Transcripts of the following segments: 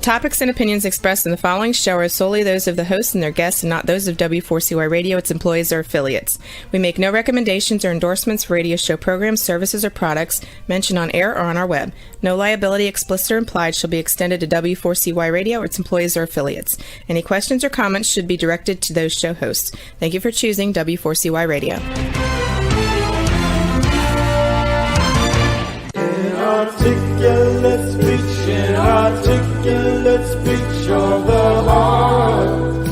topics and opinions expressed in the following show are solely those of the host and their guests and not those of W4CY Radio, its employees, or affiliates. We make no recommendations or endorsements for radio show programs, services, or products mentioned on air or on our web. No liability, explicit or implied, shall be extended to W4CY Radio or its employees or affiliates. Any questions or comments should be directed to those show hosts. Thank you for choosing W4CY Radio. Inarticulate speech, inarticulate speech of the heart.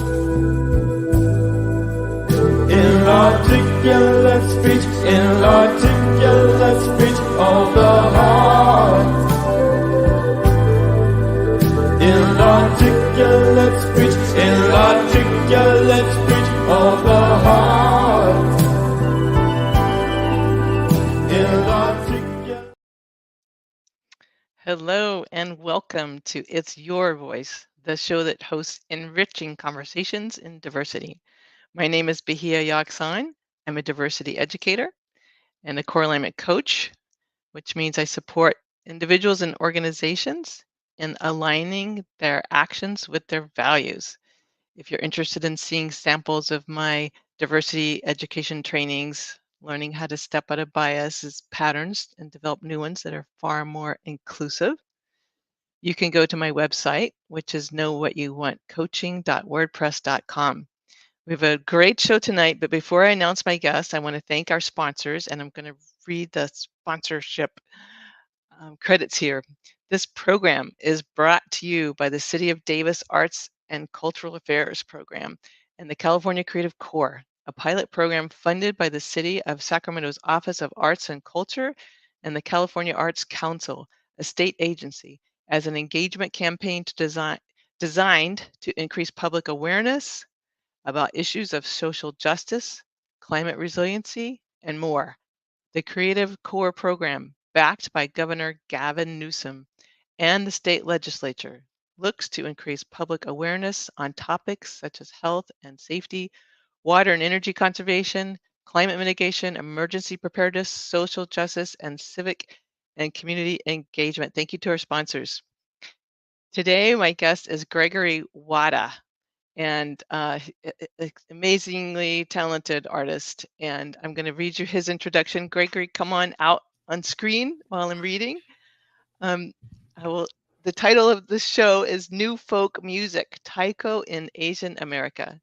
Inarticulate speech, inarticulate speech of the heart. Inarticulate speech, inarticulate speech of the heart. Hello and welcome to It's Your Voice, the show that hosts enriching conversations in diversity. My name is Bahia Yaksan. I'm a diversity educator and a core alignment coach, which means I support individuals and organizations in aligning their actions with their values. If you're interested in seeing samples of my diversity education trainings, learning how to step out of biases, patterns, and develop new ones that are far more inclusive, you can go to my website, which is knowwhatyouvantcoaching.wordpress.com. We have a great show tonight, but before I announce my guest, I want to thank our sponsors, and I'm going to read the sponsorship credits here. This program is brought to you by the City of Davis Arts and Cultural Affairs Program and the California Creative Corps, a pilot program funded by the City of Sacramento's Office of Arts and Culture and the California Arts Council, a state agency, as an engagement campaign designed to increase public awareness about issues of social justice, climate resiliency, and more. The Creative Corps program, backed by Governor Gavin Newsom and the state legislature, looks to increase public awareness on topics such as health and safety, water and energy conservation, climate mitigation, emergency preparedness, social justice, and civic and community engagement. Thank you to our sponsors. Today, my guest is Gregory Wada, and amazingly talented artist. And I'm going to read you his introduction. Gregory, come on out on screen while I'm reading. The title of this show is New Folk Music, Taiko in Asian America.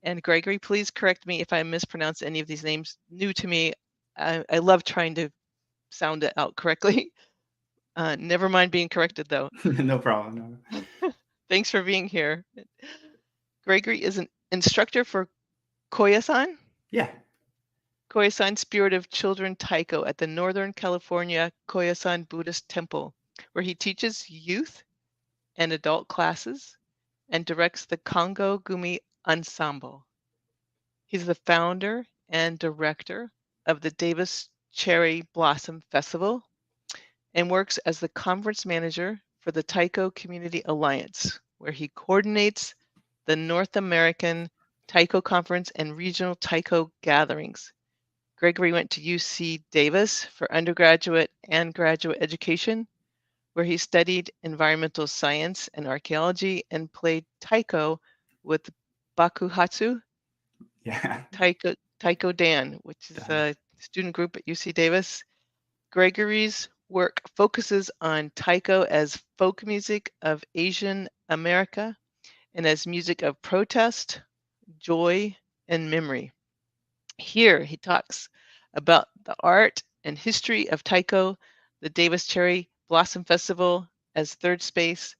And Gregory, please correct me if I mispronounce any of these names new to me. I love trying to sound it out correctly. Never mind being corrected, though. No problem. No. Thanks for being here. Gregory is an instructor for Koyasan? Yeah. Koyasan Spirit of Children Taiko at the Northern California Koyasan Buddhist Temple, where he teaches youth and adult classes and directs the Kongo Gumi ensemble. He's the founder and director of the Davis Cherry Blossom Festival and works as the conference manager for the Taiko Community Alliance, where he coordinates the North American Taiko Conference and regional Taiko gatherings. Gregory went to UC Davis for undergraduate and graduate education, where he studied environmental science and archaeology and played Taiko with Bakuhatsu Taiko Dan, which is a student group at UC Davis. Gregory's work focuses on Taiko as folk music of Asian America and as music of protest, joy, and memory. Here he talks about the art and history of Taiko, the Davis Cherry Blossom Festival as third space,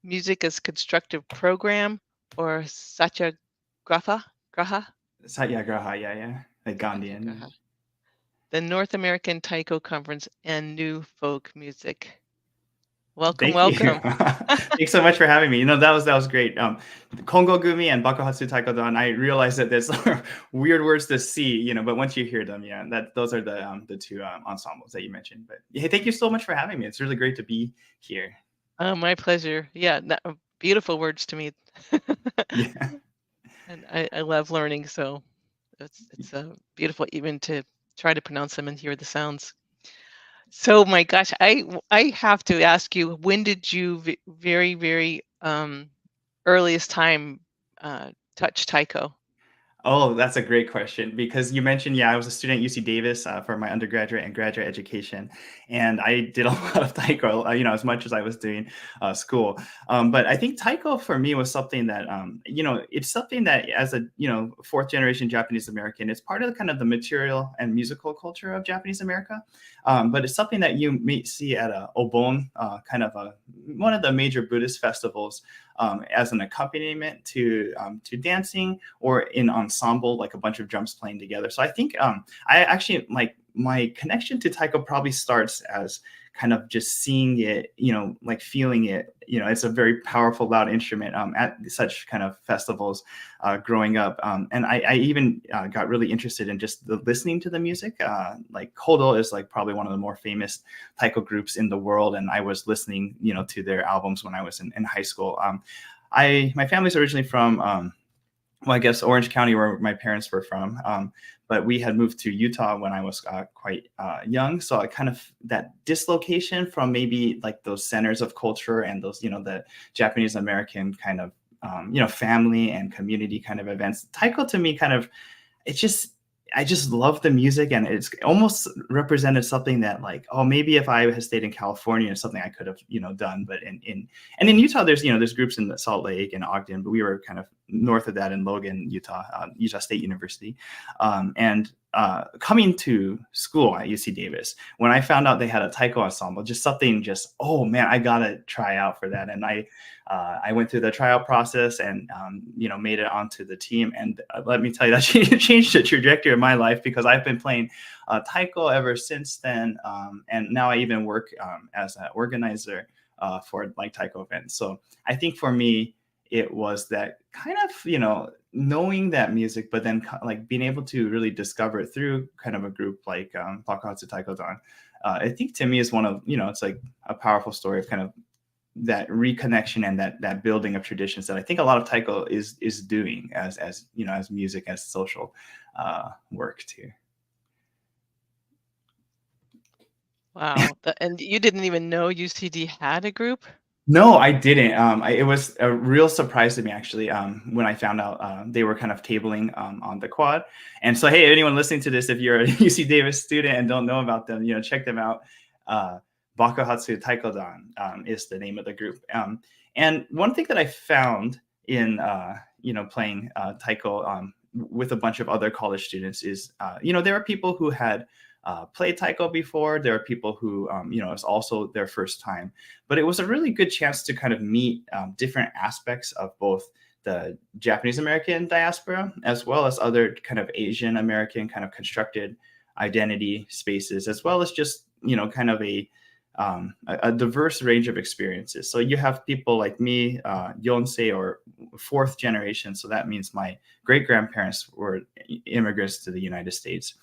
music as constructive program, or Satyagraha? Satyagraha, yeah. Like Gandhian. The North American Taiko Conference and New Folk Music. Welcome. Thanks so much for having me. That was great. Kongo Gumi and Bakuhatsu Taiko Dan. I realize that there's weird words to see, but once you hear them, those are the two ensembles that you mentioned. But hey, thank you so much for having me. It's really great to be here. Oh, my pleasure. Yeah, beautiful words to me. Yeah. And I love learning, so it's beautiful even to try to pronounce them and hear the sounds. So my gosh, I have to ask you, when did you very, very earliest time touched taiko? Oh, that's a great question because you mentioned, yeah, I was a student at UC Davis for my undergraduate and graduate education, and I did a lot of taiko, as much as I was doing school. But I think taiko for me was something that, it's something that as a, fourth generation Japanese American, it's part of the kind of the material and musical culture of Japanese America. But it's something that you may see at a Obon, one of the major Buddhist festivals, as an accompaniment to dancing, or in ensemble, like a bunch of drums playing together. So I think I actually, like, my connection to taiko probably starts as kind of just seeing it, like feeling it. It's a very powerful, loud instrument at such kind of festivals growing up. And I even got really interested in just listening to the music. Like Kodo is like probably one of the more famous taiko groups in the world. And I was listening, to their albums when I was in high school. My family's originally from, I guess Orange County, where my parents were from. But we had moved to Utah when I was quite young. So I kind of, that dislocation from maybe like those centers of culture and those, the Japanese American kind of, family and community kind of events. Taiko to me kind of, I just love the music, and it's almost represented something that, like, oh, maybe if I had stayed in California, it's something I could have, done. But in Utah, there's groups in Salt Lake and Ogden, but we were kind of north of that in Logan, Utah, Utah State University. And coming to school at UC Davis, when I found out they had a taiko ensemble, oh man, I gotta try out for that. And I went through the tryout process and, made it onto the team. And let me tell you, that changed the trajectory of my life, because I've been playing taiko ever since then. And now I even work as an organizer for like taiko events. So I think for me, it was that kind of, knowing that music, but then like being able to really discover it through kind of a group like Bakuhatsu Taiko Dan. I think to me is one of, it's like a powerful story of kind of that reconnection and that building of traditions that I think a lot of taiko is doing as music, as social work too. Wow. And you didn't even know UCD had a group? No, I didn't. It was a real surprise to me, actually, when I found out they were kind of tabling on the quad. And so, hey, anyone listening to this, if you're a UC Davis student and don't know about them, check them out. Bakuhatsu Taiko Dan is the name of the group. And one thing that I found in, playing taiko with a bunch of other college students is, there are people who had played taiko before. There are people who, it's also their first time. But it was a really good chance to kind of meet different aspects of both the Japanese American diaspora, as well as other kind of Asian American kind of constructed identity spaces, as well as just, kind of a diverse range of experiences. So you have people like me, Yonsei, or fourth generation. So that means my great grandparents were immigrants to the United States.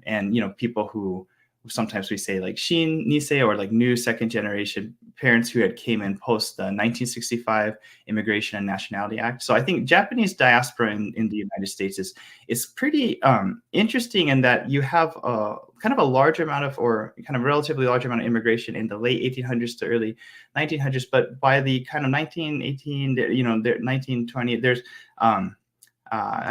And, people who sometimes we say like Shin Nisei, or like new second generation parents who had came in post the 1965 Immigration and Nationality Act. So I think Japanese diaspora in the United States is pretty interesting in that you have kind of a large amount of, or kind of relatively large amount of immigration in the late 1800s to early 1900s. But by the kind of 1918, 1920, there's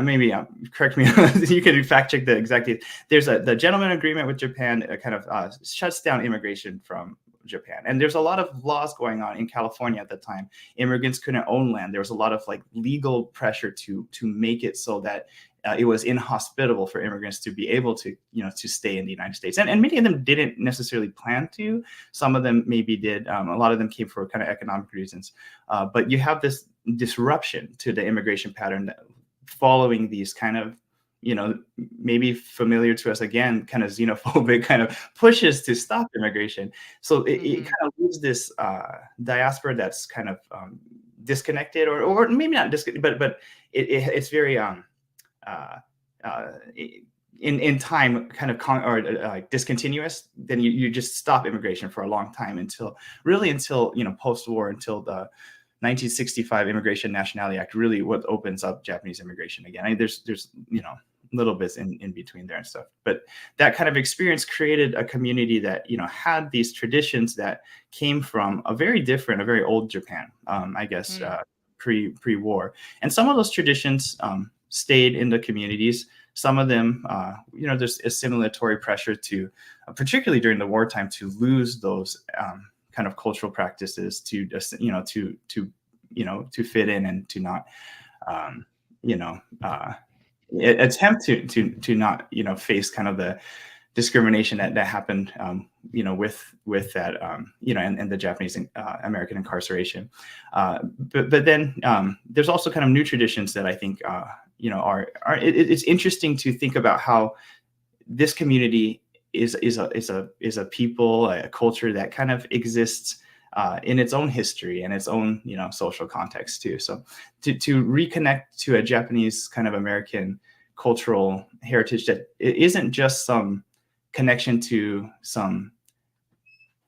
maybe correct me. You can fact check the exact date. There's the gentleman agreement with Japan kind of shuts down immigration from Japan, and there's a lot of laws going on in California at the time. Immigrants couldn't own land. There was a lot of like legal pressure to make it so that it was inhospitable for immigrants to be able to to stay in the United States, and many of them didn't necessarily plan to. Some of them maybe did. A lot of them came for kind of economic reasons, but you have this disruption to the immigration pattern that, following these kind of, maybe familiar to us again, kind of xenophobic kind of pushes to stop immigration. So it kind of leaves this diaspora that's kind of disconnected, or maybe not disconnected, but it's very in time kind of discontinuous. Then you just stop immigration for a long time until post-war, until the 1965 Immigration Nationality Act, really what opens up Japanese immigration again. I mean, there's little bits in between there and stuff. But that kind of experience created a community that, had these traditions that came from a very old Japan, I guess, pre-war. And some of those traditions stayed in the communities. Some of them, there's assimilatory pressure to, particularly during the wartime, to lose those kind of cultural practices to fit in and to not, attempt to not, face kind of the discrimination that happened, with that, and the Japanese American incarceration. But then there's also kind of new traditions that I think, it's interesting to think about how this community is a people, a culture that kind of exists in its own history and its own, social context too. So to reconnect to a Japanese kind of American cultural heritage that it isn't just some connection to some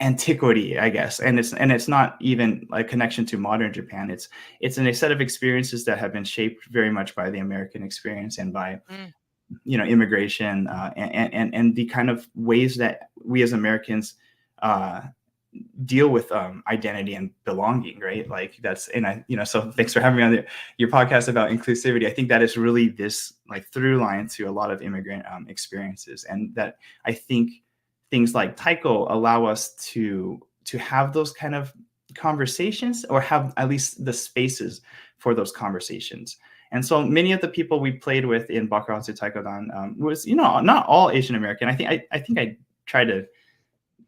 antiquity, I guess, and it's not even a connection to modern Japan. It's a set of experiences that have been shaped very much by the American experience and by immigration, and the kind of ways that we as Americans deal with identity and belonging, right? Like that's, and so thanks for having me on your podcast about inclusivity. I think that is really this like through line to a lot of immigrant experiences, and that I think things like Taiko allow us to have those kind of conversations, or have at least the spaces for those conversations. And so many of the people we played with in Bakuhatsu Taiko Dan was, not all Asian American. I think I tried to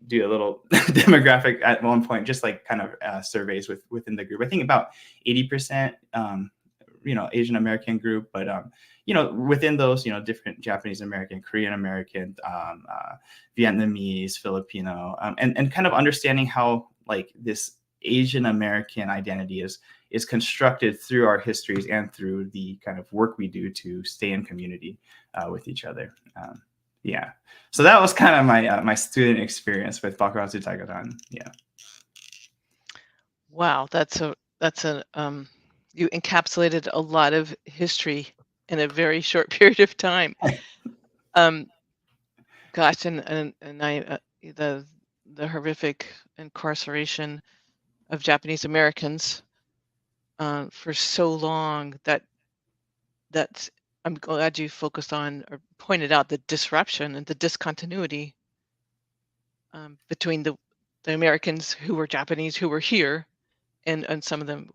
do a little demographic at one point, just like kind of surveys within the group. I think about 80%, Asian American group, but within those, different Japanese American, Korean American, Vietnamese, Filipino, and kind of understanding how like this Asian American identity is constructed through our histories and through the kind of work we do to stay in community with each other. So that was kind of my student experience with Bakuhatsu Taiko Dan. Yeah. Wow, that's a you encapsulated a lot of history in a very short period of time. Gosh, and I the horrific incarceration of Japanese Americans for so long, that's I'm glad you focused on or pointed out the disruption and the discontinuity between the Americans who were Japanese who were here, and some of them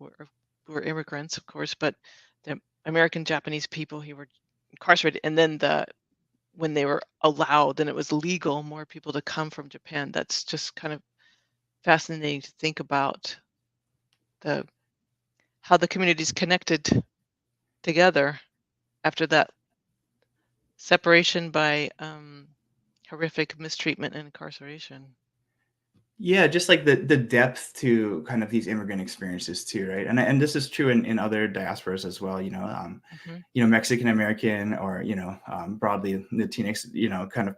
were immigrants, of course, but the American Japanese people who were incarcerated, and then when they were allowed and it was legal, more people to come from Japan. That's just kind of fascinating to think about how the communities connected together after that separation by horrific mistreatment and incarceration. Yeah, just like the depth to kind of these immigrant experiences too, right? And this is true in other diasporas as well. Mexican American, or broadly Latinx, kind of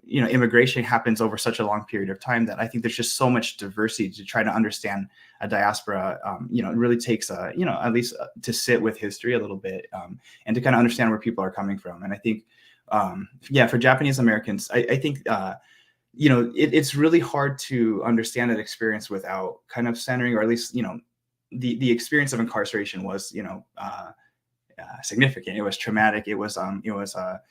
immigration happens over such a long period of time that I think there's just so much diversity to try to understand a diaspora. It really takes at least to sit with history a little bit, and to kind of understand where people are coming from. And I think, for Japanese Americans, I think, it's really hard to understand that experience without kind of centering, or at least, the experience of incarceration was, significant. It was traumatic. It was a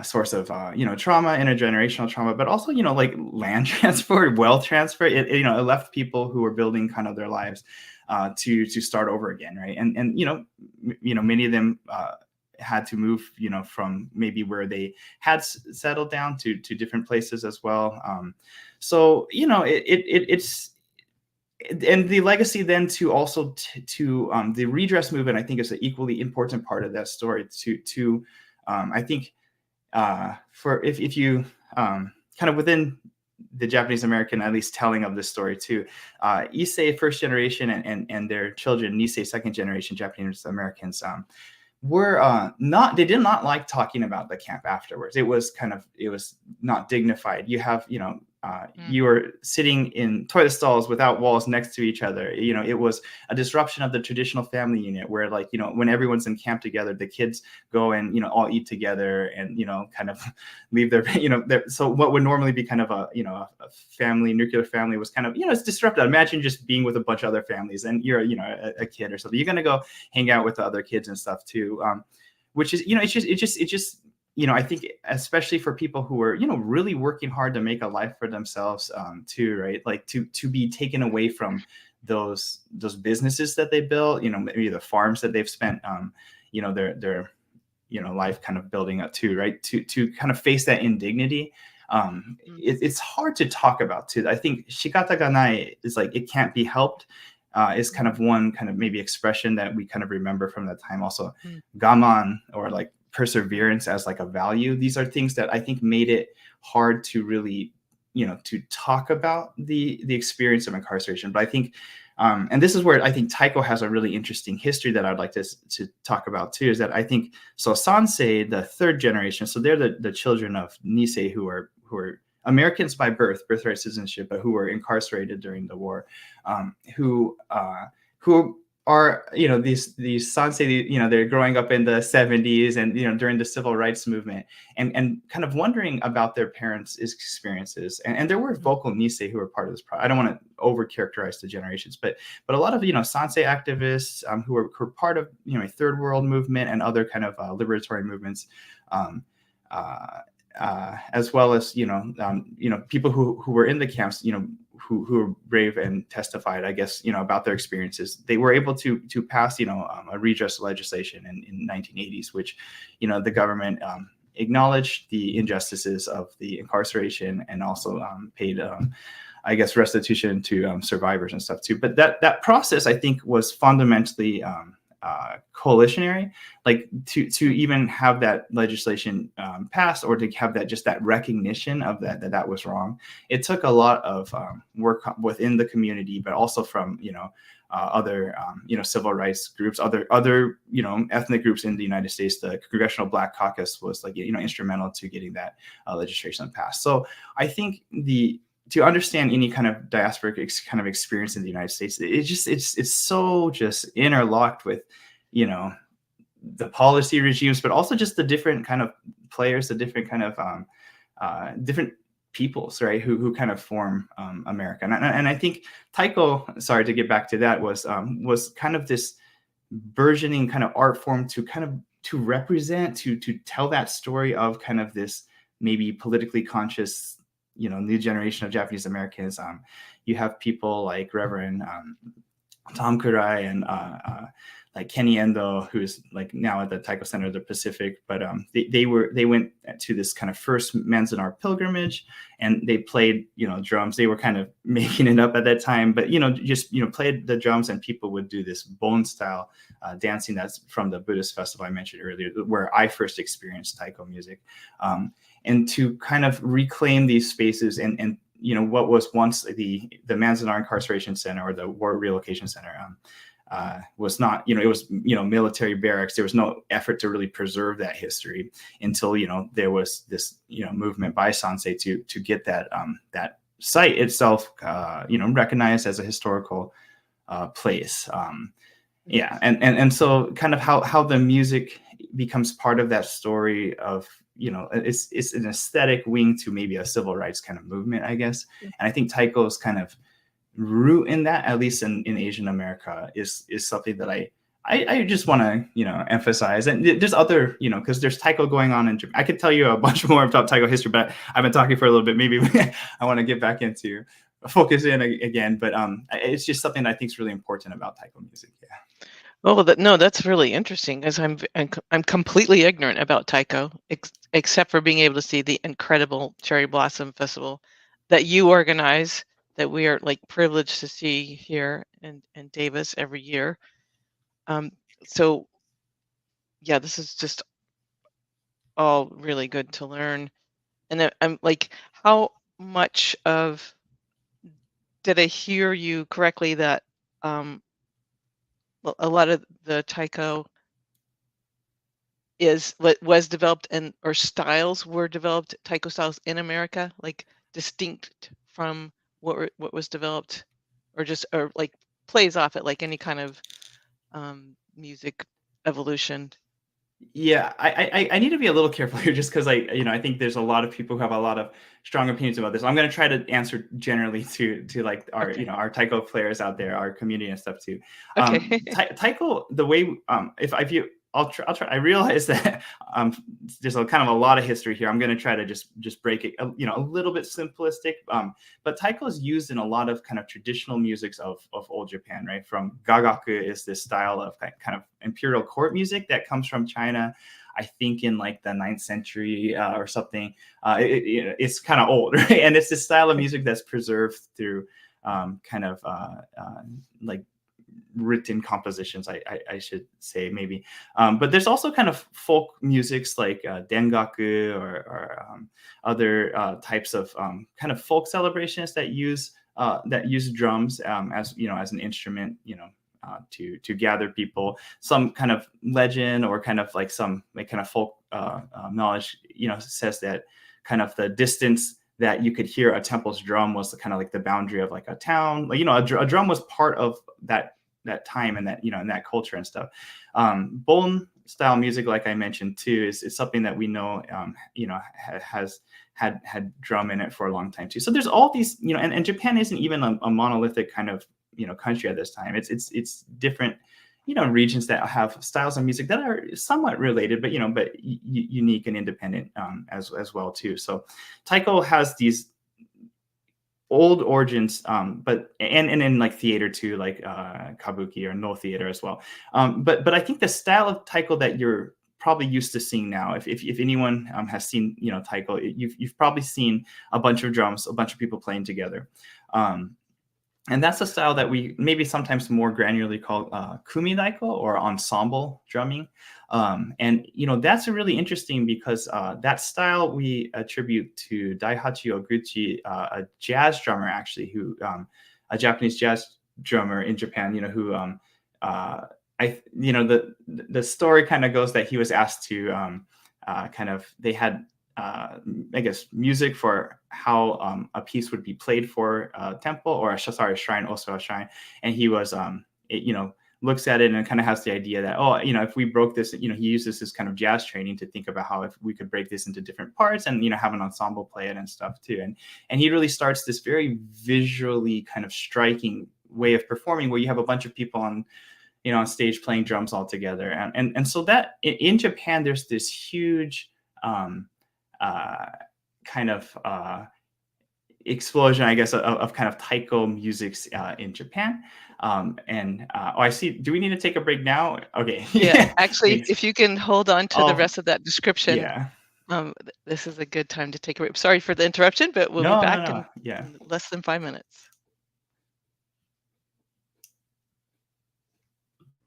source of trauma, intergenerational trauma, but also like land transfer, wealth transfer. It left people who were building kind of their lives to start over again, right? And many of them had to move from maybe where they had settled down to different places as well. So it's and the legacy then to also to the redress movement, I think, is an equally important part of that story. To I think. For if you kind of within the Japanese American, at least telling of this story too, Issei first generation and their children, Nisei second generation Japanese Americans, they did not like talking about the camp afterwards. It was not dignified. You have, you were sitting in toilet stalls without walls next to each other. It was a disruption of the traditional family unit where, like, when everyone's in camp together, the kids go and, all eat together and, kind of leave their, so what would normally be kind of a family, nuclear family was kind of, it's disrupted. Imagine just being with a bunch of other families and you're, a kid or something. You're going to go hang out with the other kids and stuff too. Which is, it's just, I think especially for people who are, really working hard to make a life for themselves too, right? Like to be taken away from those businesses that they built, maybe the farms that they've spent, their life kind of building up too, right? To kind of face that indignity. It's hard to talk about too. I think shikata ga nai is like, it can't be helped. Is kind of one kind of maybe expression that we kind of remember from that time. Also, gaman, or like perseverance as like a value. These are things that I think made it hard to really, to talk about the experience of incarceration. But I think, and this is where I think Taiko has a really interesting history that I'd like to talk about too, is that I think, so Sansei, the third generation, so they're the children of Nisei who are Americans by birth, birthright citizenship, but who were incarcerated during the war, who are, these Sansei, they're growing up in the 70s and, during the civil rights movement and kind of wondering about their parents' experiences. And there were vocal Nisei who were part of this. I don't want to over characterize the generations, but a lot of, Sansei activists who were part of, a third world movement and other kind of liberatory movements, as well as, people who were in the camps, who were brave and testified, I guess, about their experiences. They were able to pass, a redress legislation in 1980s, which, the government acknowledged the injustices of the incarceration and also paid, I guess, restitution to survivors and stuff too. But that process, I think, was fundamentally coalitionary, like to even have that legislation passed, or to have that recognition of that was wrong. It took a lot of work within the community, but also from other civil rights groups, other ethnic groups in the United States. The Congressional Black Caucus was like instrumental to getting that legislation passed. So I think to understand any kind of diasporic kind of experience in the United States, it's so just interlocked with, the policy regimes, but also just the different kind of players, the different kind of different peoples, right, who kind of form America. And I think Taiko, sorry to get back to that, was kind of this burgeoning kind of art form to represent, to tell that story of kind of this maybe politically conscious, new generation of Japanese Americans. You have people like Reverend Tom Kurai and like Kenny Endo, who's like now at the Taiko Center of the Pacific. But they went to this kind of first Manzanar pilgrimage, and they played drums. They were kind of making it up at that time, but just played the drums, and people would do this bone style dancing. That's from the Buddhist festival I mentioned earlier, where I first experienced Taiko music. And to kind of reclaim these spaces and what was once the Manzanar Incarceration Center, or the War Relocation Center, was not, it was, military barracks. There was no effort to really preserve that history until, there was this, movement by Sansei to get that site itself, recognized as a historical place. And so kind of how the music becomes part of that story of, it's an aesthetic wing to maybe a civil rights kind of movement, I guess. And I think Taiko's kind of root in that, at least in Asian America, is something that I just want to, emphasize. And there's other, because there's Taiko going on in Japan. I could tell you a bunch more about Taiko history, but I've been talking for a little bit. Maybe I want to get back into focus in again, but it's just something that I think is really important about Taiko music. Yeah. Well, that's really interesting, because I'm completely ignorant about Taiko, except for being able to see the incredible Cherry Blossom Festival that you organize, that we are like privileged to see here in Davis every year. So yeah, this is just all really good to learn. And I'm like, how much of, did I hear you correctly that a lot of the Taiko was developed or styles were developed, Taiko styles in America, like distinct from what was developed, or like plays off it like any kind of music evolution? Yeah, I need to be a little careful here, just because I think there's a lot of people who have a lot of strong opinions about this. I'm going to try to answer generally to like our Okay. our taiko players out there, our community and stuff too. Okay. Taiko, the way if you I'll try. I realize that there's a kind of a lot of history here. I'm going to try to just break it, a little bit simplistic. But taiko is used in a lot of kind of traditional musics of old Japan, right? From gagaku is this style of kind of imperial court music that comes from China, I think in like the 9th century or something. It's kind of old, right? And it's this style of music that's preserved through kind of like written compositions, I should say, maybe. But there's also kind of folk musics like dengaku or other types of kind of folk celebrations that use drums as as an instrument, to gather people. Some kind of legend or kind of like some like kind of folk knowledge, says that kind of the distance that you could hear a temple's drum was kind of like the boundary of like a town. Like, a drum was part of that time and that, and that culture and stuff. Bon style music, like I mentioned too, is something that we know, has had drum in it for a long time too. So there's all these, and Japan isn't even a monolithic kind of, country at this time. It's different, regions that have styles of music that are somewhat related, but unique and independent as well too. So taiko has these old origins, but in like theater too, like kabuki or no theater as well. But I think the style of taiko that you're probably used to seeing now, if anyone has seen taiko, you've probably seen a bunch of drums, a bunch of people playing together. And that's a style that we maybe sometimes more granularly call kumi daiko or ensemble drumming. And that's really interesting because that style we attribute to Daihachi Oguchi, a jazz drummer actually, who a Japanese jazz drummer in Japan, who the story kind of goes that he was asked to they had I guess music for how a piece would be played for a temple or a shrine, also a shrine, and he was looks at it and kind of has the idea that if we broke this, he uses this kind of jazz training to think about how if we could break this into different parts and have an ensemble play it and stuff too, and he really starts this very visually kind of striking way of performing where you have a bunch of people on stage playing drums all together, and so that in Japan there's this huge kind of explosion, I guess, of kind of taiko musics in Japan. I see. Do we need to take a break now? Okay. Yeah, actually, if you can hold on to the rest of that description. Yeah. This is a good time to take a break. Sorry for the interruption, but we'll be back in less than 5 minutes.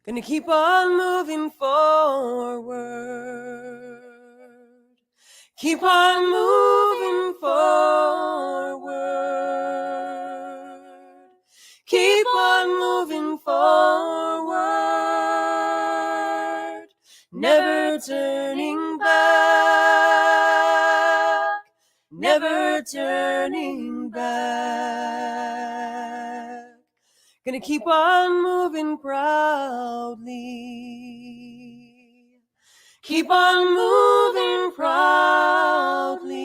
Gonna keep on moving forward. Keep on moving forward. Keep on moving forward. Never turning back. Never turning back. Gonna keep on moving proudly. Keep on moving proudly.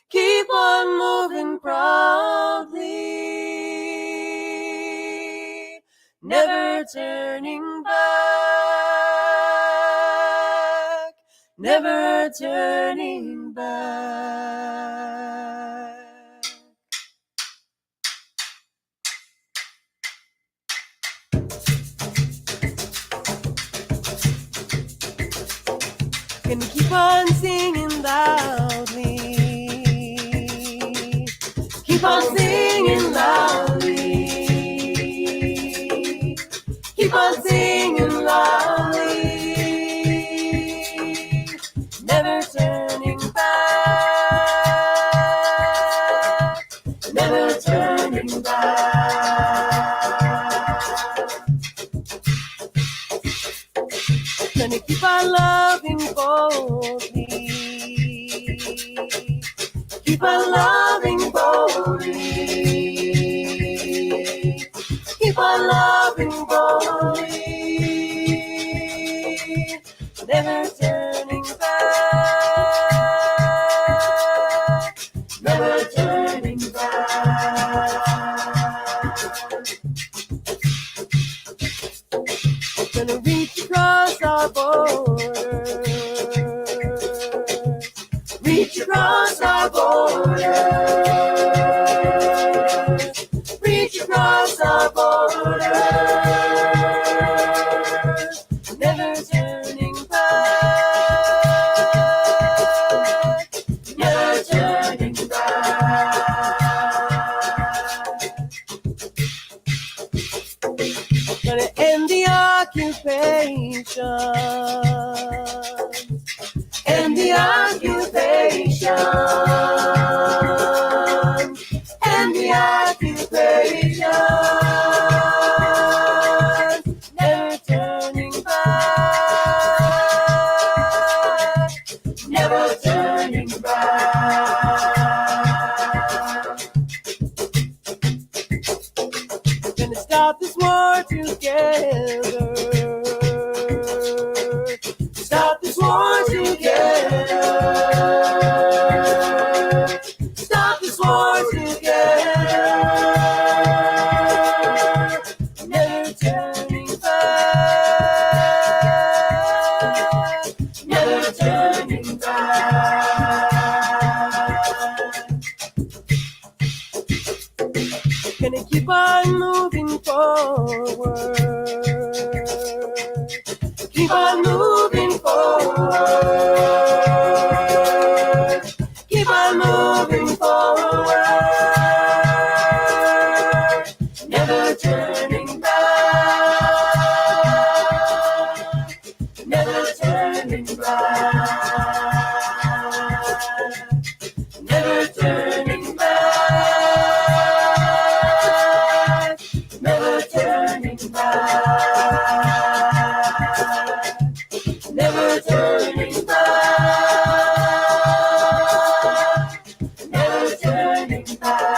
Keep on moving proudly. Never turning back. Never turning back. Gonna keep on singing loudly. Keep on singing loudly. Keep on singing loudly. Never turning back. Never turning back. Gonna keep on loving boldly. Keep keep on loving boldly. Keep on loving boldly. Never turning back. Never turning back. Gonna reach across our borders. Reach across our borders. Reach across our borders. Never turning back. Never turning back. Gonna end the occupation. End the occupation. End the occupation. Never turning back. Never turning back. Gonna stop this war together. Stop this war together. Stop this war together. Never turning back. Never turning back. Gonna keep on moving forward. Keep on moving forward. Keep on moving forward. Never turning back. Never turning back. Never turning back. Never turning back. Never turning back. Never turning back.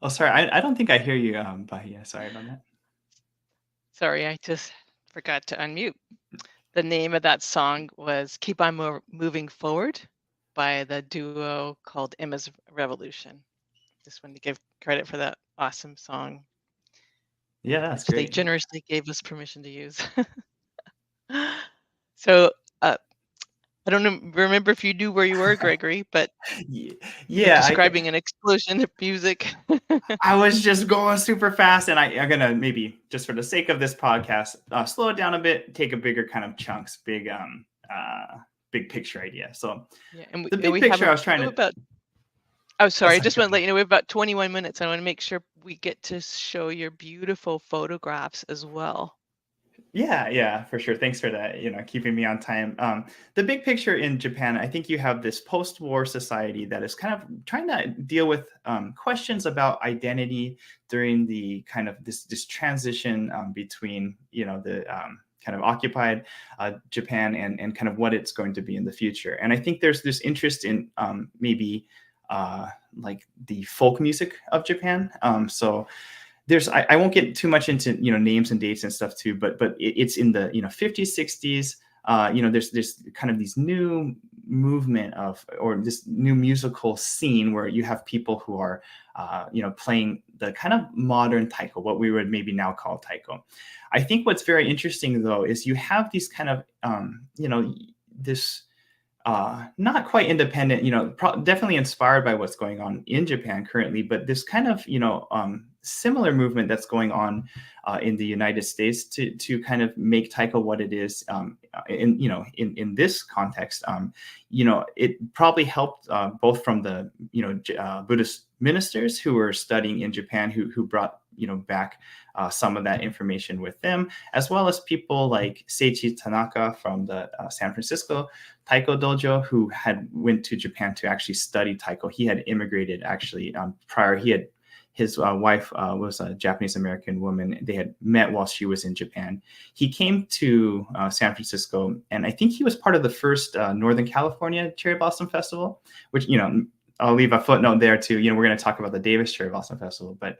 Oh, sorry. I don't think I hear you, Bahia. Sorry about that. Sorry, I just forgot to unmute. The name of that song was Keep On Moving Forward by the duo called Emma's Revolution. Just wanted to give credit for that awesome song, Yeah, that's which they great. generously gave us permission to use. So I don't remember if you knew where you were, Gregory, but Ye- you were Yeah, describing an explosion of music. I was just going super fast, and I'm gonna maybe just for the sake of this podcast, slow it down a bit, take a bigger kind of chunks, big picture idea. So Yeah, and the big picture I was trying to. about. Oh, sorry. I sorry, just go want to let ahead. you know we have about 21 minutes. I want to make sure we get to show your beautiful photographs as well. Yeah, for sure. Thanks for that. Keeping me on time. The big picture in Japan, I think you have this post-war society that is kind of trying to deal with questions about identity during the kind of this transition between the kind of occupied Japan and kind of what it's going to be in the future. And I think there's this interest in maybe like the folk music of Japan. So I won't get too much into names and dates and stuff too, but it's in the 50s, 60s. There's kind of these new movement or this new musical scene where you have people who are playing the kind of modern taiko, what we would maybe now call taiko. I think what's very interesting though is you have these kind of this not quite independent, definitely inspired by what's going on in Japan currently, but this kind of, similar movement that's going on in the United States to kind of make taiko what it is in this context. It probably helped both from the, Buddhist ministers who were studying in Japan who brought back some of that information with them, as well as people like Seiichi Tanaka from the San Francisco Taiko Dojo, who had went to Japan to actually study Taiko. He had immigrated actually prior. His wife was a Japanese American woman. They had met while she was in Japan. He came to San Francisco, and I think he was part of the first Northern California Cherry Blossom Festival, which, I'll leave a footnote there too. We're going to talk about the Davis Cherry Blossom Festival, but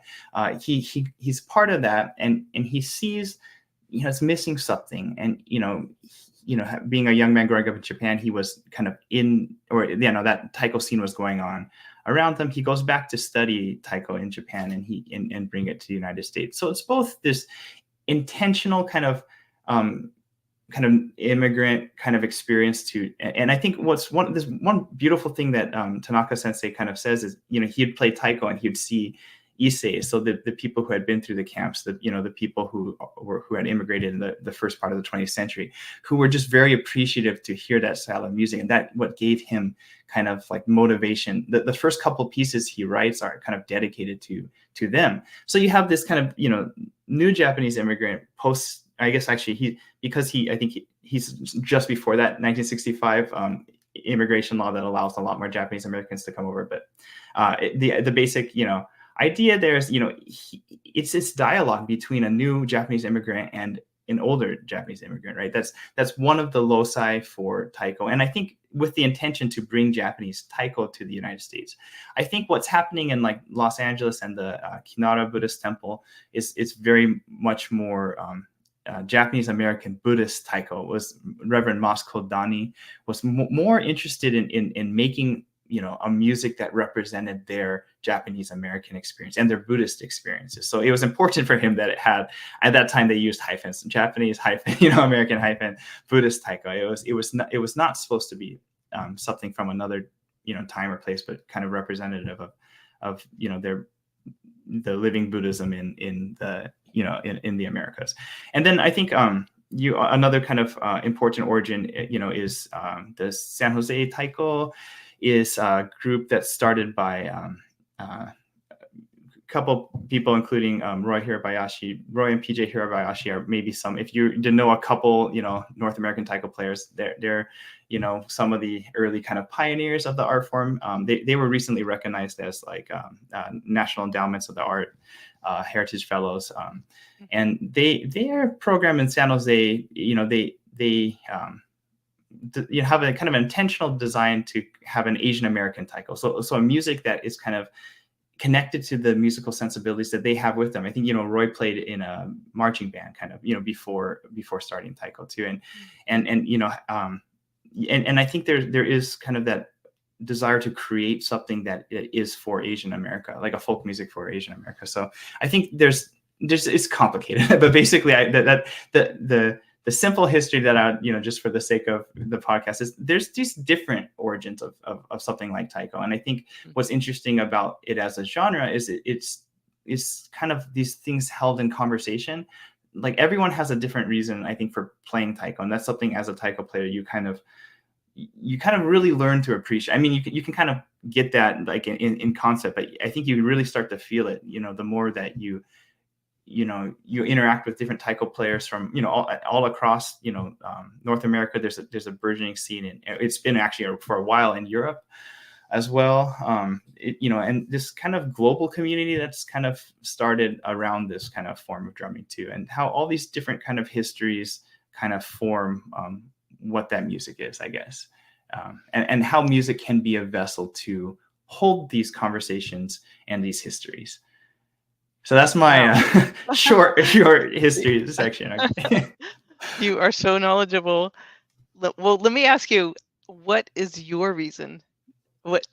he's part of that, and he sees, it's missing something. And, being a young man growing up in Japan, he was kind of that Taiko scene was going on around them. He goes back to study Taiko in Japan and bring it to the United States. So it's both this intentional kind of immigrant kind of experience and I think what's one beautiful thing that Tanaka Sensei kind of says is, he'd play Taiko and he'd see Issei, so the people who had been through the camps, the people who had immigrated in the first part of the 20th century, who were just very appreciative to hear that style of music, and that what gave him kind of like motivation. The first couple pieces he writes are kind of dedicated to them. So you have this kind of new Japanese immigrant post. I guess actually I think he's just before that 1965 immigration law that allows a lot more Japanese Americans to come over. But the basic idea there is, it's this dialogue between a new Japanese immigrant and an older Japanese immigrant, right? That's one of the loci for Taiko. And I think with the intention to bring Japanese Taiko to the United States. I think what's happening in like Los Angeles and the Kinara Buddhist temple is very much more Japanese American Buddhist Taiko. Was Reverend Mas Kodani was more interested in making a music that represented their Japanese American experience and their Buddhist experiences. So it was important for him that it had, at that time they used hyphens, Japanese hyphen, American hyphen, Buddhist Taiko. It was not supposed to be something from another time or place, but kind of representative of the living Buddhism in the Americas. And then I think another kind of important origin is the San Jose Taiko is a group that's started by a couple people, including Roy Hirabayashi. Roy and PJ Hirabayashi are maybe some, if you didn't know a couple, North American Taiko players, they're some of the early kind of pioneers of the art form. They were recently recognized as like National Endowments of the Art Heritage Fellows. And their program in San Jose, they have a kind of intentional design to have an Asian American Taiko. So a music that is kind of connected to the musical sensibilities that they have with them. I think, Roy played in a marching band kind of, before starting Taiko too. And I think there is kind of that desire to create something that is for Asian America, like a folk music for Asian America. So I think it's complicated, but basically the simple history that I, just for the sake of the podcast, is there's these different origins of something like Taiko. And I think what's interesting about it as a genre is it's kind of these things held in conversation. Like everyone has a different reason, I think, for playing Taiko. And that's something as a Taiko player, you kind of really learn to appreciate. I mean, you can kind of get that like in concept, but I think you really start to feel it, the more that you interact with different Taiko players from, all across, North America. There's a burgeoning scene, and it's been actually for a while in Europe as well. And this kind of global community that's kind of started around this kind of form of drumming too, and how all these different kind of histories kind of form what that music is, I guess. And how music can be a vessel to hold these conversations and these histories. So that's my short history section. Okay. You are so knowledgeable. Well, let me ask you, what is your reason? What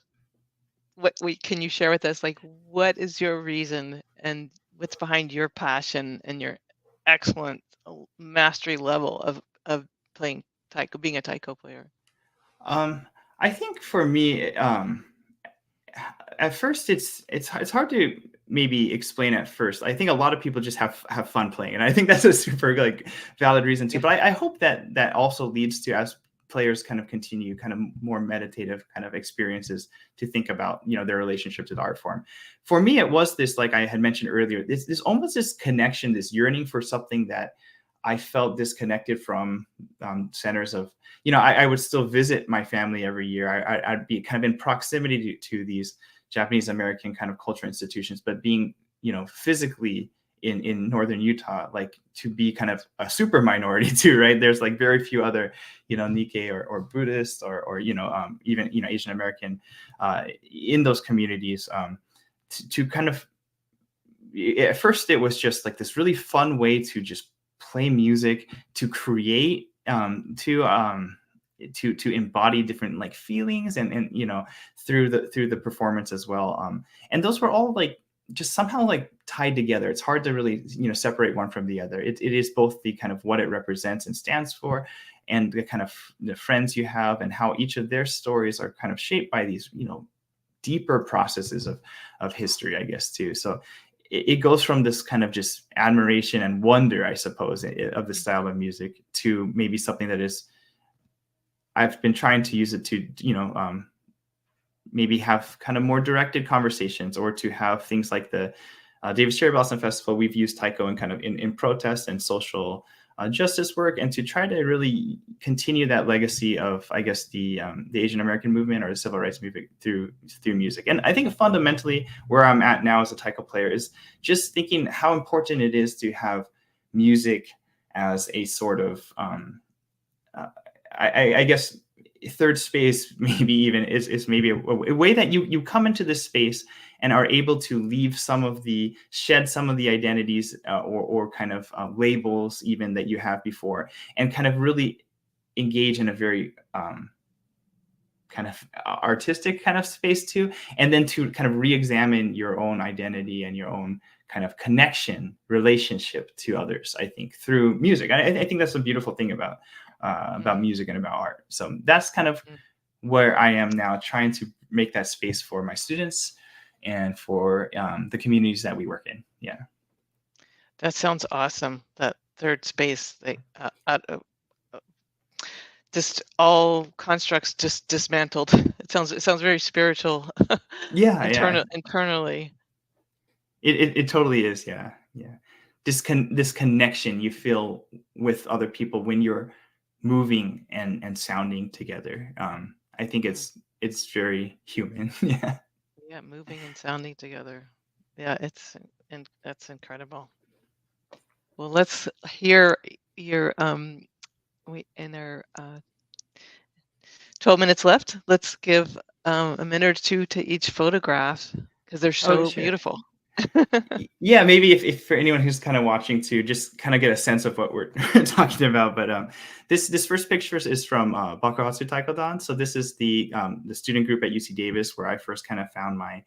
can you share with us? Like, what is your reason and what's behind your passion and your excellent mastery level of playing Taiko, being a Taiko player? I think for me, at first it's hard to maybe explain at first. I think a lot of people just have fun playing, and I think that's a super like valid reason too. But I hope that also leads to, as players kind of continue kind of more meditative kind of experiences to think about, their relationship to the art form. For me, it was this, like I had mentioned earlier, this almost this connection, this yearning for something that I felt disconnected from centers of, I would still visit my family every year. I'd be kind of in proximity to these Japanese American kind of cultural institutions, but being, physically in northern Utah, like to be kind of a super minority too, right? There's like very few other, Nikkei or Buddhist or even, Asian American in those communities, to kind of, at first it was just like this really fun way to just play music, to create, to embody different like feelings and through the performance as well. And those were all like just somehow like tied together. It's hard to really separate one from the other. It is both the kind of what it represents and stands for, and the kind of the friends you have, and how each of their stories are kind of shaped by these deeper processes of history, I guess, too. So it goes from this kind of just admiration and wonder, I suppose, of the style of music, to maybe something that is, I've been trying to use it to maybe have kind of more directed conversations, or to have things like the Davis Cherry Blossom Festival. We've used taiko in kind of in protest and social justice work, and to try to really continue that legacy of, I guess, the Asian American movement or the civil rights movement through music. And I think fundamentally where I'm at now as a taiko player is just thinking how important it is to have music as a sort of I guess third space, maybe even is maybe a way that you come into this space and are able to shed some of the identities or kind of labels even that you have before, and kind of really engage in a very kind of artistic kind of space too, and then to kind of re-examine your own identity and your own kind of relationship to others, I think, through music. I think that's a beautiful thing about music and about art. So that's kind of where I am now, trying to make that space for my students and for the communities that we work in. Yeah. That sounds awesome. That third space, just all constructs just dismantled. It sounds very spiritual. Yeah. Internally. It totally is. Yeah. This connection you feel with other people when you're moving and sounding together. I think it's very human. Yeah. Yeah, moving and sounding together. Yeah, that's incredible. Well, let's hear your in our 12 minutes left. Let's give a minute or two to each photograph, because they're so beautiful. Yeah, maybe if for anyone who's kind of watching to just kind of get a sense of what we're talking about. But this first picture is from Bakuhatsu Taiko Dan. So this is the student group at UC Davis, where I first kind of found my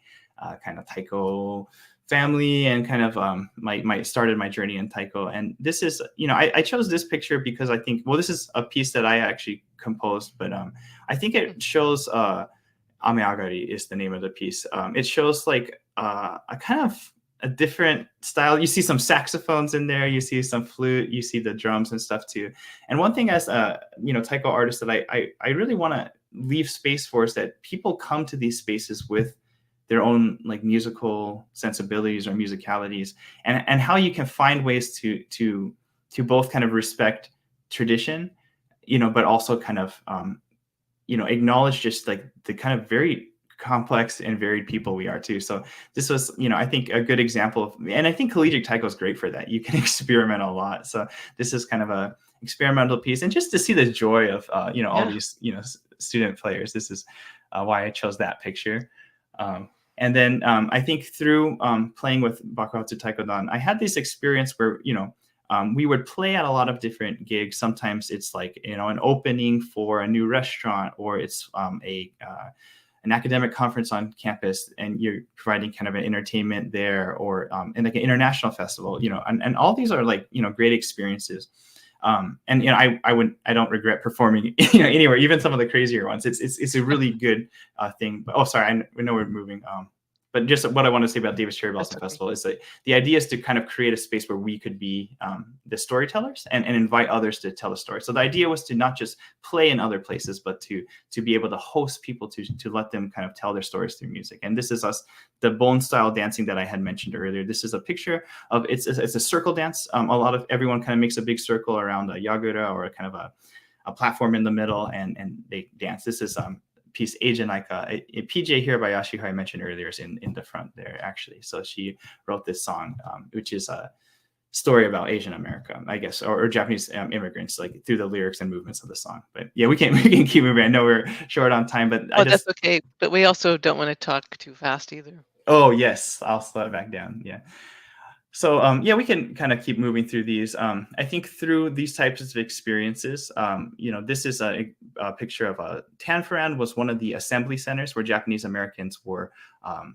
kind of taiko family, and kind of started my journey in taiko. And this is, I chose this picture because I think, well, this is a piece that I actually composed, but I think it shows Ameagari is the name of the piece. It shows like a kind of a different style. You see some saxophones in there, you see some flute, you see the drums and stuff too. And one thing as a taiko artist that I really want to leave space for is that people come to these spaces with their own like musical sensibilities or musicalities, and how you can find ways to both kind of respect tradition, but also kind of acknowledge just like the kind of very complex and varied people we are too. So this was, I think, a good example of, and I think collegiate taiko is great for that. You can experiment a lot. So this is kind of a experimental piece, and just to see the joy of all these student players. This is why I chose that picture. And then I think through playing with Bakuhatsu Taiko Dan, I had this experience where we would play at a lot of different gigs. Sometimes it's like an opening for a new restaurant, or it's an academic conference on campus, and you're providing kind of an entertainment there, or in like an international festival, and all these are like great experiences. And I don't regret performing anywhere, even some of the crazier ones. It's a really good thing. But, oh, sorry, I know we're moving. But just what I want to say about Davis Cherry Blossom That's okay. Festival is that the idea is to kind of create a space where we could be the storytellers and invite others to tell the story. So the idea was to not just play in other places, but to be able to host people to let them kind of tell their stories through music. And this is us, the bone style dancing that I had mentioned earlier. This is a picture of, it's a circle dance. Everyone kind of makes a big circle around a yagura, or a kind of a platform in the middle, and they dance. This is piece Aja Naika. PJ Hirabayashi, who I mentioned earlier, is in the front there, actually. So she wrote this song, which is a story about Asian America, I guess, or Japanese immigrants, like through the lyrics and movements of the song. But yeah, we can keep moving. I know we're short on time, but That's okay. But we also don't want to talk too fast either. Oh yes, I'll slow it back down. Yeah. So yeah, we can kind of keep moving through these. I think through these types of experiences, this is a picture of Tanforan was one of the assembly centers where Japanese Americans were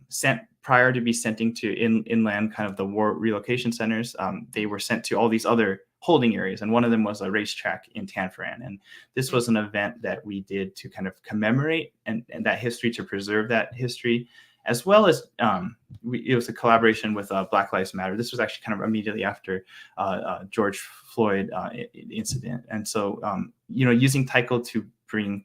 sent prior to be sent to inland, kind of the war relocation centers. They were sent to all these other holding areas, and one of them was a racetrack in Tanforan. And this was an event that we did to kind of commemorate and that history, to preserve that history, as well as it was a collaboration with Black Lives Matter. This was actually kind of immediately after George Floyd incident. And so, using taiko to bring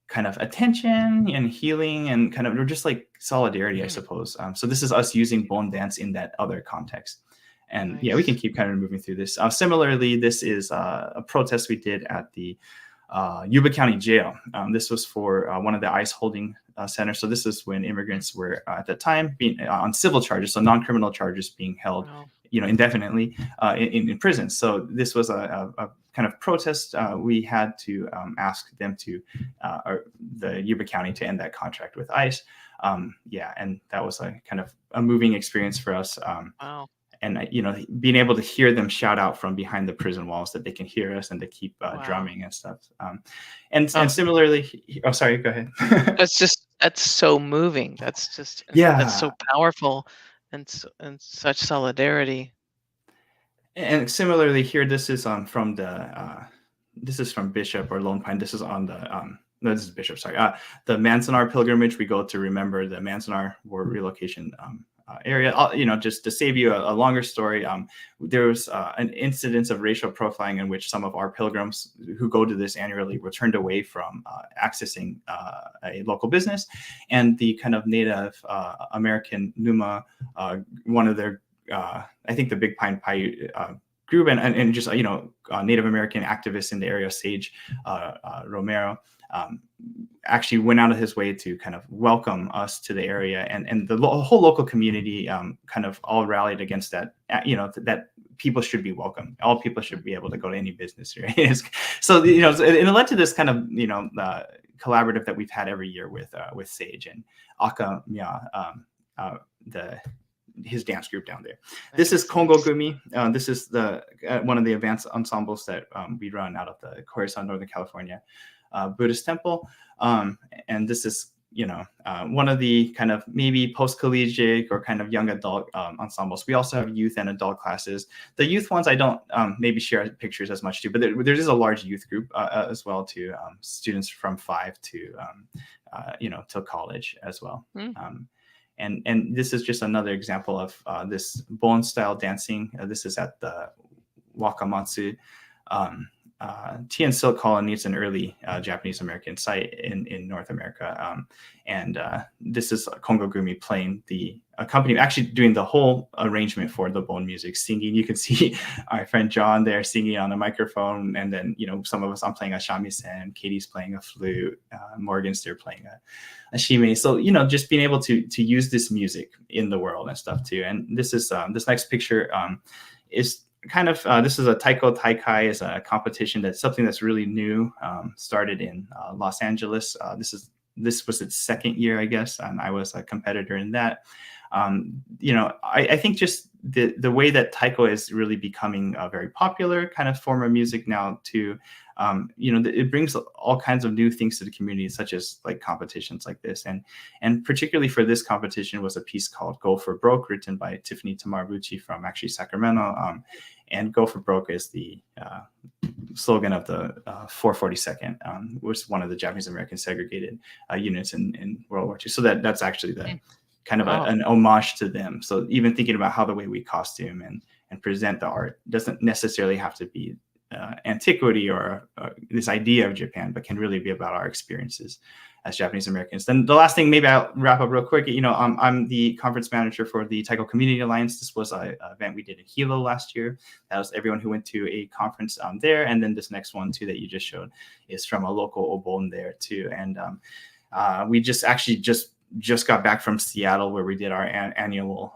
kind of attention and healing and kind of, or just like solidarity, I suppose. So this is us using bone dance in that other context. And Nice. yeah, we can keep kind of moving through this. Similarly, this is a protest we did at the Yuba County Jail. This was for one of the ICE holding centers. So this is when immigrants were at the time being on civil charges, so non-criminal charges, being held, Wow. Indefinitely in prison. So this was a kind of protest. We had to ask them or the Yuba County, to end that contract with ICE. And that was a kind of a moving experience for us. Wow. And being able to hear them shout out from behind the prison walls that they can hear us, and to keep drumming and stuff. And similarly, oh, sorry, go ahead. That's so moving. That's so powerful, and such solidarity. And similarly here, this is from Bishop or Lone Pine. This is on the no, this is Bishop. Sorry, the Manzanar pilgrimage. We go to remember the Manzanar war relocation area. Just to save you a longer story, there was an incidence of racial profiling in which some of our pilgrims who go to this annually were turned away from accessing a local business, and the kind of Native American Numa, one of their, I think the Big Pine Paiute group, and just Native American activists in the area, Sage Romero, actually went out of his way to kind of welcome us to the area, and the whole local community kind of all rallied against that. That people should be welcome. All people should be able to go to any business, right? So it led to this kind of collaborative that we've had every year with Sage and Aka Mya, his dance group down there. This is Kongo Gumi. This is the one of the advanced ensembles that we run out of the Koyasan, Northern California Buddhist temple. And this is, one of the kind of maybe post-collegiate or kind of young adult ensembles. We also have youth and adult classes. The youth ones I don't maybe share pictures as much too, but there is a large youth group as well too, students from 5 to till college as well. And this is just another example of this bone style dancing. This is at the Wakamatsu tea and silk colony. It's an early Japanese American site in North America. And this is Kongo Gumi playing the accompaniment, actually doing the whole arrangement for the bone music, singing. You can see our friend John there singing on a microphone. And then, some of us, I'm playing a shamisen, Katie's playing a flute, Morgan's there playing a shime. So, just being able to use this music in the world and stuff too. And this is, this next picture is kind of, this is a Taiko Taikai, is a competition that's something that's really new, started in Los Angeles. This was its second year, I guess, and I was a competitor in that. I think just the way that taiko is really becoming a very popular kind of form of music now too, it brings all kinds of new things to the community, such as like competitions like this. And particularly for this competition was a piece called Go for Broke, written by Tiffany Tamarabuchi from actually Sacramento. And Go for Broke is the slogan of the 442nd, which was one of the Japanese American segregated units in World War II. So that's actually kind of Wow. an homage to them. So even thinking about how the way we costume and present the art doesn't necessarily have to be antiquity or this idea of Japan, but can really be about our experiences as Japanese Americans. Then the last thing, maybe I'll wrap up real quick. I'm the conference manager for the Taiko Community Alliance. This was an event we did in Hilo last year. That was everyone who went to a conference there. And then this next one too that you just showed is from a local obon there too. And we just got back from Seattle, where we did our annual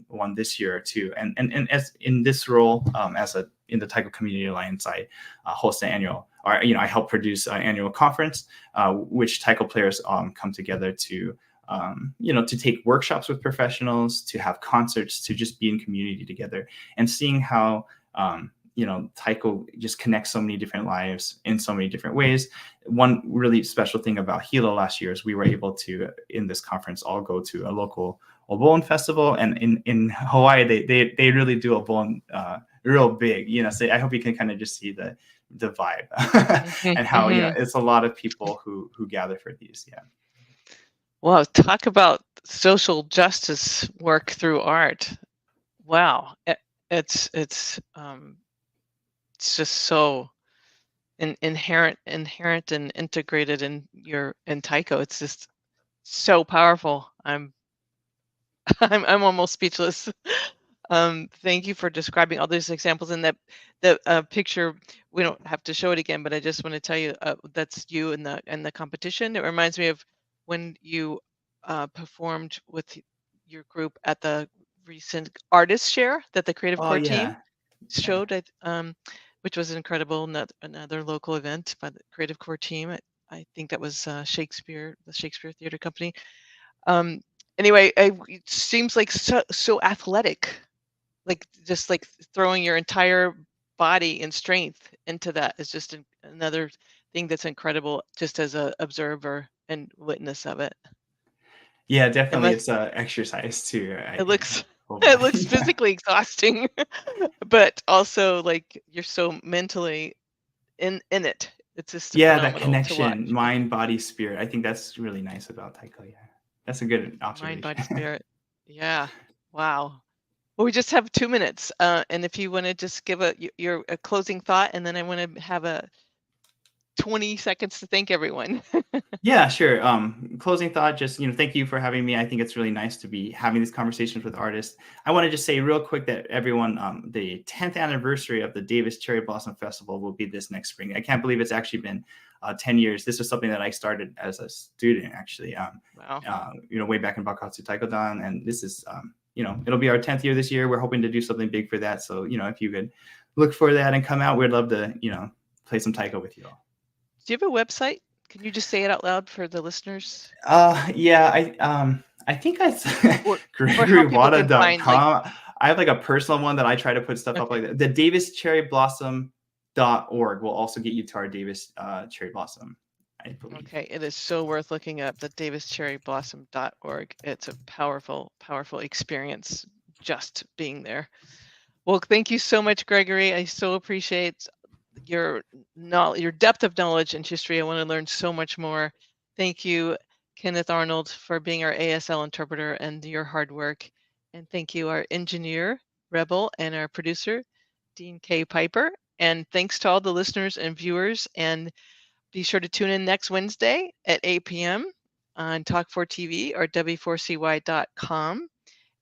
one this year too. And as in this role, in the Taiko Community Alliance, I host an annual, or I help produce an annual conference, which Taiko players come together to to take workshops with professionals, to have concerts, to just be in community together, and seeing how Taiko just connects so many different lives in so many different ways. One really special thing about Hilo last year is we were able to, in this conference, all go to a local obon festival, and in Hawaii they really do obon real big. So I hope you can kind of just see the vibe and how it's a lot of people who gather for these. Yeah. Wow, talk about social justice work through art. Wow, it's just so inherent and integrated in Taiko. It's just so powerful. I'm almost speechless. Thank you for describing all these examples. And that picture, we don't have to show it again, but I just want to tell you that's you in the competition. It reminds me of when you performed with your group at the recent artist share that the Creative Core team showed, which was incredible. Another local event by the Creative Core team. I think that was the Shakespeare Theater Company. Anyway, it seems like so athletic, like just like throwing your entire body and strength into that is just another thing that's incredible, just as an observer and witness of it. Yeah, definitely. It's exercise too. It looks physically exhausting, but also like you're so mentally in it. It's just that connection, mind, body, spirit. I think that's really nice about Taiko. Yeah, that's a good observation. Mind, body, spirit. Yeah. Wow. Well, we just have 2 minutes, and if you want to just give a closing thought, and then I want to have a 20 seconds to thank everyone. Yeah, sure. Closing thought, just, thank you for having me. I think it's really nice to be having these conversations with artists. I want to just say real quick that everyone, the 10th anniversary of the Davis Cherry Blossom Festival will be this next spring. I can't believe it's actually been 10 years. This was something that I started as a student, actually, Wow. Way back in Bakuhatsu Taiko Dan. And this is, it'll be our 10th year this year. We're hoping to do something big for that. So, if you could look for that and come out, we'd love to, play some Taiko with you all. Do you have a website? Can you just say it out loud for the listeners? Yeah, I think GregoryWada.com. I have like a personal one that I try to put stuff up like that. The DavisCherryBlossom.org will also get you to our Davis Cherry Blossom, I believe. Okay, it is so worth looking up, the DavisCherryBlossom.org. It's a powerful, powerful experience just being there. Well, thank you so much, Gregory. I so appreciate your depth of knowledge and history. I want to learn so much more. Thank you, Kenneth Arnold, for being our ASL interpreter and your hard work. And thank you, our engineer, Rebel, and our producer, Dean K. Piper. And thanks to all the listeners and viewers. And be sure to tune in next Wednesday at 8 p.m. on Talk4TV or w4cy.com.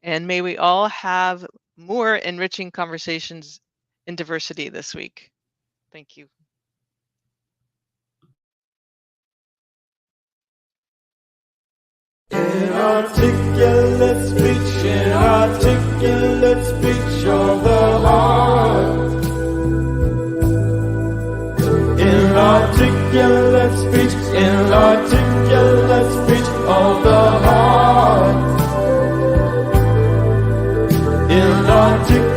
And may we all have more enriching conversations in diversity this week. Thank you. Inarticulate speech of the heart. Inarticulate speech of the heart. Inarticulate